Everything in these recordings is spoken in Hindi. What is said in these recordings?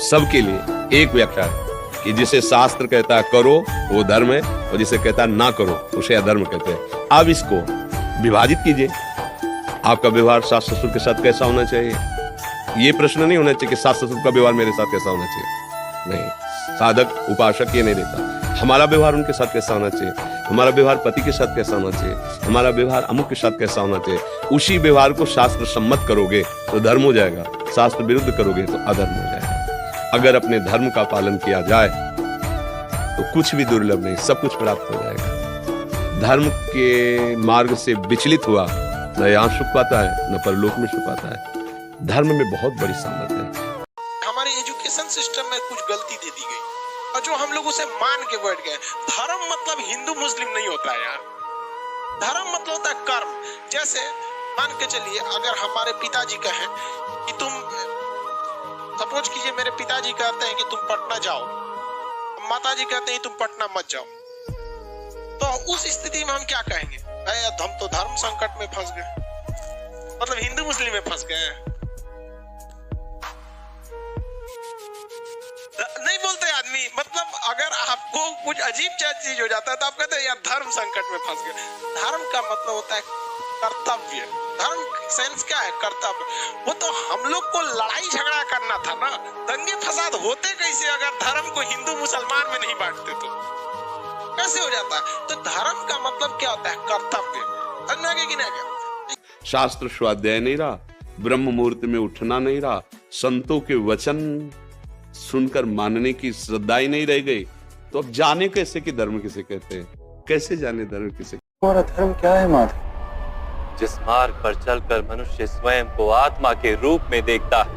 सबके लिए एक व्याख्या है कि जिसे शास्त्र कहता है करो वो धर्म है, और जिसे कहता है ना करो उसे अधर्म कहते हैं। अब इसको विभाजित कीजिए। आपका व्यवहार सास ससुर के साथ कैसा होना चाहिए? ये प्रश्न नहीं होना चाहिए कि सास ससुर का व्यवहार मेरे साथ कैसा होना चाहिए। नहीं, साधक उपासक ये नहीं देता। हमारा व्यवहार उनके साथ कैसा होना चाहिए, हमारा व्यवहार पति के साथ कैसा होना चाहिए, हमारा व्यवहार अमुक के साथ कैसा होना चाहिए। उसी व्यवहार को शास्त्र सम्मत करोगे तो धर्म हो जाएगा, शास्त्र विरुद्ध करोगे तो अधर्म हो जाएगा। अगर अपने धर्म का पालन किया जाए तो कुछ भी दुर्लभ नहीं, सब कुछ प्राप्त हो जाएगा। धर्म के मार्ग से विचलित हुआ न यहाँ सुख पाता है न परलोक में सुख पाता है। धर्म में बहुत बड़ी सामर्थ्य है। हमारे एजुकेशन सिस्टम में कुछ गलती दे दी गई और जो हम लोग उसे मान के बैठ गए। धर्म मतलब हिंदू मुस्लिम नहीं होता है यार। धर्म मतलब होता है कर्म। जैसे मान के चलिए, अगर हमारे पिताजी कहें कि तुम, सपोज कीजिए मेरे पिताजी कहते हैं कि तुम पटना जाओ, माताजी कहते हैं तुम पटना मत जाओ, तो उस स्थिति में हम क्या कहेंगे? हम तो धर्म संकट में फंस गए, मतलब हिंदू मुस्लिम में फंस गए। नहीं बोलते आदमी, मतलब अगर आपको कुछ अजीब चीज हो जाता है तो आप कहते हैं यार धर्म संकट में फंस गए। धर्म का मतलब होता है कर्तव्य। धर्म सेंस क्या है? कर्तव्य। वो तो हम लोग को लड़ाई झगड़ा करना था ना, दंगे फसाद होते कैसे अगर धर्म को हिंदू मुसलमान में नहीं बांटते तो कैसे हो जाता है? तो धर्म का मतलब क्या होता है? कर्तव्य। शास्त्र स्वाध्याय नहीं रहा, ब्रह्म मुहूर्त में उठना नहीं रहा, संतों के वचन सुनकर मानने की श्रद्धा ही नहीं रह गई, तो अब जाने कैसे कि धर्म किसे कहते हैं? कैसे जाने धर्म किसे? हमारा धर्म क्या है माधव? जिस मार्ग पर चलकर मनुष्य स्वयं को आत्मा के रूप में देखता है,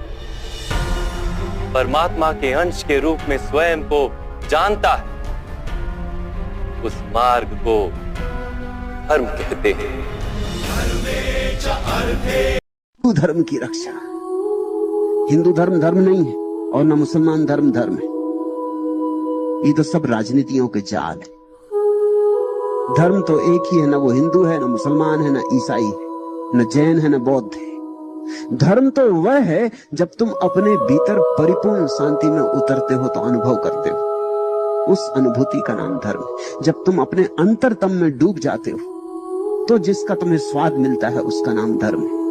परमात्मा के अंश के रूप में स्वयं को जानता है, उस मार्ग को धर्म कहते हैं। हिंदू धर्म की रक्षा। हिंदू धर्म धर्म नहीं है और न मुसलमान धर्म धर्म है। ये तो सब राजनीतियों के जाल है। धर्म तो एक ही है, ना वो हिंदू है, ना मुसलमान है, ना ईसाई है, न जैन है, न बौद्ध है। धर्म तो वह है जब तुम अपने भीतर परिपूर्ण शांति में उतरते हो तो अनुभव करते हो, उस अनुभूति का नाम धर्म है। जब तुम अपने अंतरतम में डूब जाते हो तो जिसका तुम्हें स्वाद मिलता है उसका नाम धर्म है।